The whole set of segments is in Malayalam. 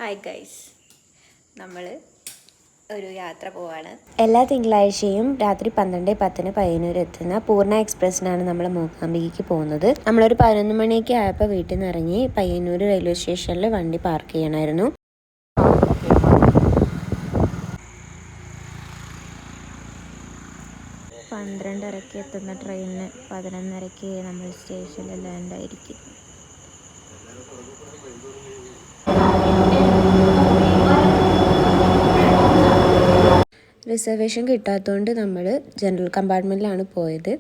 ഹായ് ഗൈസ്, നമ്മൾ ഒരു യാത്ര പോവാണ്. എല്ലാ തിങ്കളാഴ്ചയും രാത്രി 12:10 പയ്യന്നൂർ എത്തുന്ന പൂർണ്ണ എക്സ്പ്രസ്സിനാണ് നമ്മൾ മൂകാംബികയ്ക്ക് പോകുന്നത്. നമ്മളൊരു 11 മണിയൊക്കെ ആയപ്പോൾ വീട്ടിൽ നിന്ന് ഇറങ്ങി പയ്യന്നൂർ റെയിൽവേ സ്റ്റേഷനിൽ വണ്ടി പാർക്ക് ചെയ്യണമായിരുന്നു. 12:30 എത്തുന്ന ട്രെയിനിന് 11:30 നമ്മൾ സ്റ്റേഷനിൽ ലാൻഡായിരിക്കും. റിസർവേഷൻ കിട്ടാത്തതുകൊണ്ട് നമ്മൾ ജനറൽ കമ്പാർട്ട്മെൻറ്റിലാണ് പോയത്.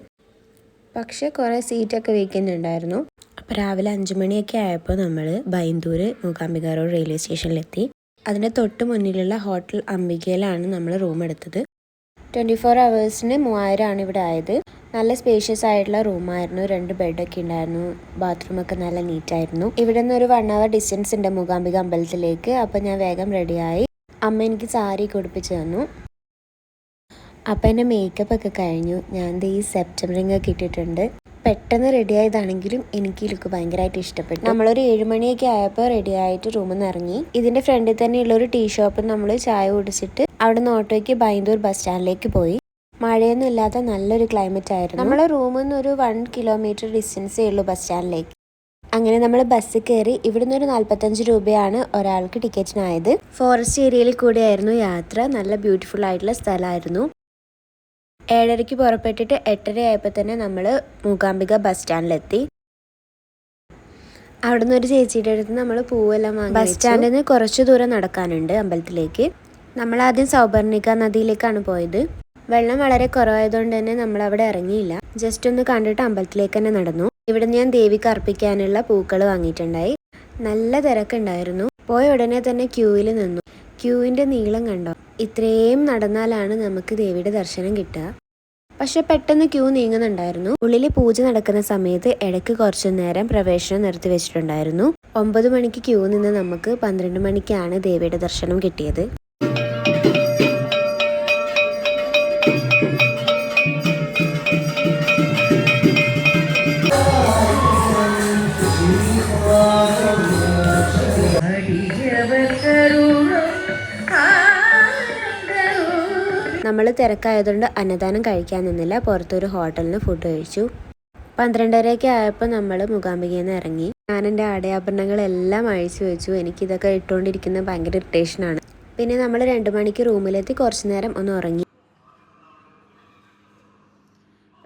പക്ഷേ കുറേ സീറ്റൊക്കെ വേക്കൻ്റ് ഉണ്ടായിരുന്നു. അപ്പോൾ രാവിലെ 5 മണിയൊക്കെ ആയപ്പോൾ നമ്മൾ ബൈന്ദൂർ മൂകാംബിക റോഡ് റെയിൽവേ സ്റ്റേഷനിലെത്തി. അതിൻ്റെ തൊട്ട് മുന്നിലുള്ള ഹോട്ടൽ അംബികയിലാണ് നമ്മൾ റൂം എടുത്തത്. 24 hours 3000 ഇവിടെ ആയത്. നല്ല സ്പേഷ്യസ് ആയിട്ടുള്ള റൂമായിരുന്നു. 2 ബെഡൊക്കെ ഉണ്ടായിരുന്നു. ബാത്റൂമൊക്കെ നല്ല നീറ്റായിരുന്നു. ഇവിടെ നിന്ന് ഒരു 1 hour ഡിസ്റ്റൻസ് ഉണ്ട് മൂകാംബിക അമ്പലത്തിലേക്ക്. അപ്പോൾ ഞാൻ വേഗം റെഡിയായി. അമ്മ എനിക്ക് സാരി കൊടുപ്പിച്ച് തന്നു. അപ്പം എൻ്റെ മേക്കപ്പ് ഒക്കെ കഴിഞ്ഞു. ഞാൻ ഈ സെപ്റ്റംബർ റിംഗ് ഒക്കെ ഇട്ടിട്ടുണ്ട്. പെട്ടെന്ന് റെഡി ആയതാണെങ്കിലും എനിക്ക് ലുക്ക് ഭയങ്കരമായിട്ട് ഇഷ്ടപ്പെട്ടു. നമ്മളൊരു 7 മണിയൊക്കെ ആയപ്പോൾ റെഡി ആയിട്ട് റൂമിൽ നിന്ന് ഇറങ്ങി. ഇതിൻ്റെ ഫ്രണ്ടിൽ തന്നെയുള്ള ഒരു ടീ ഷോപ്പിൽ നമ്മൾ ചായ കുടിച്ചിട്ട് അവിടെ നിന്ന് ഓട്ടോയ്ക്ക് ബൈന്ദൂർ ബസ് സ്റ്റാൻഡിലേക്ക് പോയി. മഴയൊന്നും ഇല്ലാത്ത നല്ലൊരു ക്ലൈമറ്റ് ആയിരുന്നു. നമ്മളെ റൂമിൽ നിന്ന് ഒരു 1 kilometer ഡിസ്റ്റൻസേ ഉള്ളൂ ബസ് സ്റ്റാൻഡിലേക്ക്. അങ്ങനെ നമ്മൾ ബസ്സിൽ കയറി. ഇവിടുന്ന് ഒരു 45 രൂപയാണ് ഒരാൾക്ക് ടിക്കറ്റിനായത്. ഫോറസ്റ്റ് ഏരിയയിൽ കൂടെയായിരുന്നു യാത്ര. നല്ല ബ്യൂട്ടിഫുൾ ആയിട്ടുള്ള സ്ഥലമായിരുന്നു. 7:30 പുറപ്പെട്ടിട്ട് 8:30 ആയപ്പോൾ തന്നെ നമ്മൾ മൂകാംബിക ബസ് സ്റ്റാൻഡിലെത്തി. അവിടെ നിന്ന് ഒരു ചേച്ചിയുടെ അടുത്ത് നമ്മൾ പൂവെല്ലാം വാങ്ങി. ബസ് സ്റ്റാൻഡിൽ നിന്ന് കുറച്ച് ദൂരം നടക്കാനുണ്ട് അമ്പലത്തിലേക്ക്. നമ്മൾ ആദ്യം സൗപർണിക നദിയിലേക്കാണ് പോയത്. വെള്ളം വളരെ കുറവായതുകൊണ്ട് തന്നെ നമ്മൾ അവിടെ ഇറങ്ങിയില്ല. ജസ്റ്റ് ഒന്ന് കണ്ടിട്ട് അമ്പലത്തിലേക്ക് തന്നെ നടന്നു. ഇവിടെ ഞാൻ ദേവിക്ക് അർപ്പിക്കാനുള്ള പൂക്കൾ വാങ്ങിയിട്ടുണ്ടായി. നല്ല തിരക്കുണ്ടായിരുന്നു. പോയ ഉടനെ തന്നെ ക്യൂവിൽ നിന്നു. ക്യൂവിൻ്റെ നീളം കണ്ടോ? ഇത്രയും നടന്നാലാണ് നമുക്ക് ദേവിയുടെ ദർശനം കിട്ടുക. പക്ഷെ പെട്ടെന്ന് ക്യൂ നീങ്ങുന്നുണ്ടായിരുന്നു. ഉള്ളിൽ പൂജ നടക്കുന്ന സമയത്ത് ഇടയ്ക്ക് കുറച്ചു നേരം പ്രവേശനം നിർത്തി വെച്ചിട്ടുണ്ടായിരുന്നു. 9 മണിക്ക് ക്യൂ നിന്ന് നമുക്ക് 12 മണിക്കാണ് ദേവിയുടെ ദർശനം കിട്ടിയത്. നമ്മൾ തിരക്കായതുകൊണ്ട് അന്നദാനം കഴിക്കാൻ നിന്നില്ല. പുറത്തൊരു ഹോട്ടലിൽ നിന്ന് ഫുഡ് കഴിച്ചു. 12:30 ആയപ്പോൾ നമ്മൾ മൂകാംബികയിൽ നിന്ന് ഇറങ്ങി. ഞാൻ എൻ്റെ ആടയാഭരണങ്ങളെല്ലാം അഴിച്ചു വെച്ചു. എനിക്കിതൊക്കെ ഇട്ടുകൊണ്ടിരിക്കുന്നത് ഭയങ്കര ഇറിറ്റേഷനാണ്. പിന്നെ നമ്മൾ 2 മണിക്ക് റൂമിലെത്തി കുറച്ച് നേരം ഒന്ന് ഉറങ്ങി.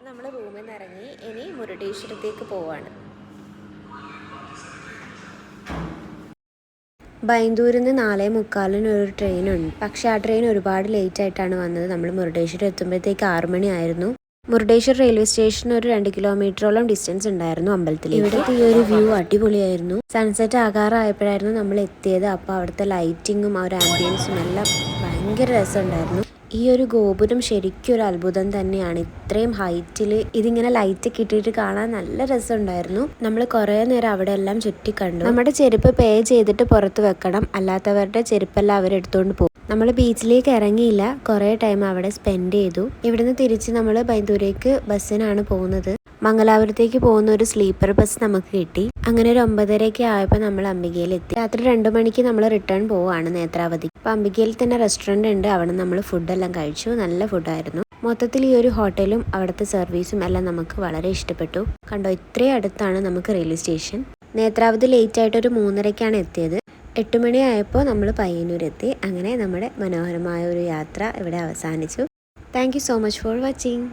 നമ്മൾ റൂമിൽ നിന്ന് ഇറങ്ങി. ഇനി മുരുടേശ്വരത്തേക്ക് പോവാണ്. ബൈന്ദൂരിൽ നിന്ന് 4:45 ഒരു ട്രെയിനുണ്ട്. പക്ഷെ ആ ട്രെയിൻ ഒരുപാട് ലേറ്റ് ആയിട്ടാണ് വന്നത്. നമ്മൾ മുരുടേശ്വരം എത്തുമ്പോഴത്തേക്ക് 6 മണിയായിരുന്നു. മുരുടേശ്വർ റെയിൽവേ സ്റ്റേഷൻ ഒരു 2 കിലോമീറ്ററോളം ഡിസ്റ്റൻസ് ഉണ്ടായിരുന്നു അമ്പലത്തിൽ. ഇവിടുത്തെ ഈ ഒരു വ്യൂ അടിപൊളിയായിരുന്നു. സൺസെറ്റ് ആകാറായപ്പോഴായിരുന്നു നമ്മൾ എത്തിയത്. അപ്പോൾ അവിടുത്തെ ലൈറ്റിങ്ങും ആ ഒരു ആംബിയൻസും എല്ലാം ഭയങ്കര രസമുണ്ടായിരുന്നു. ഈ ഒരു ഗോപുരം ശരിക്കും ഒരു അത്ഭുതം തന്നെയാണ്. ഇത്രയും ഹൈറ്റിൽ ഇതിങ്ങനെ ലൈറ്റൊക്കെ ഇട്ടിട്ട് കാണാൻ നല്ല രസമുണ്ടായിരുന്നു. നമ്മൾ കുറേ നേരം അവിടെ എല്ലാം ചുറ്റി കണ്ടു. നമ്മുടെ ചെരുപ്പ് പേ ചെയ്തിട്ട് പുറത്ത് വെക്കണം. അല്ലാത്തവരുടെ ചെരുപ്പെല്ലാം അവരെടുത്തുകൊണ്ട് പോകും. നമ്മൾ ബീച്ചിലേക്ക് ഇറങ്ങിയില്ല. കുറേ ടൈം അവിടെ സ്പെൻഡ് ചെയ്തു. ഇവിടുന്ന് തിരിച്ച് നമ്മൾ ബൈന്ദൂരേക്ക് ബസ്സിനാണ് പോകുന്നത്. മംഗലാപുരത്തേക്ക് പോകുന്ന ഒരു സ്ലീപ്പർ ബസ് നമുക്ക് കിട്ടി. അങ്ങനെ ഒരു 9:30 ആയപ്പോൾ നമ്മൾ അംബികയിലെത്തി. രാത്രി 2 മണിക്ക് നമ്മൾ റിട്ടേൺ പോവാണ് നേത്രാവതി. അപ്പോൾ അംബികയിൽ തന്നെ റെസ്റ്റോറൻറ്റ് ഉണ്ട്. അവിടെ നമ്മൾ ഫുഡെല്ലാം കഴിച്ചു. നല്ല ഫുഡായിരുന്നു. മൊത്തത്തിൽ ഈ ഒരു ഹോട്ടലും അവിടുത്തെ സർവീസും എല്ലാം നമുക്ക് വളരെ ഇഷ്ടപ്പെട്ടു. കണ്ടോ, ഇത്രയും അടുത്താണ് നമുക്ക് റെയിൽവേ സ്റ്റേഷൻ. നേത്രാവതി ലേറ്റ് ആയിട്ട് ഒരു 3:30 എത്തിയത്. 8 മണി ആയപ്പോൾ നമ്മൾ പയ്യന്നൂരെത്തി. അങ്ങനെ നമ്മുടെ മനോഹരമായ ഒരു യാത്ര ഇവിടെ അവസാനിച്ചു. Thank you so much for watching.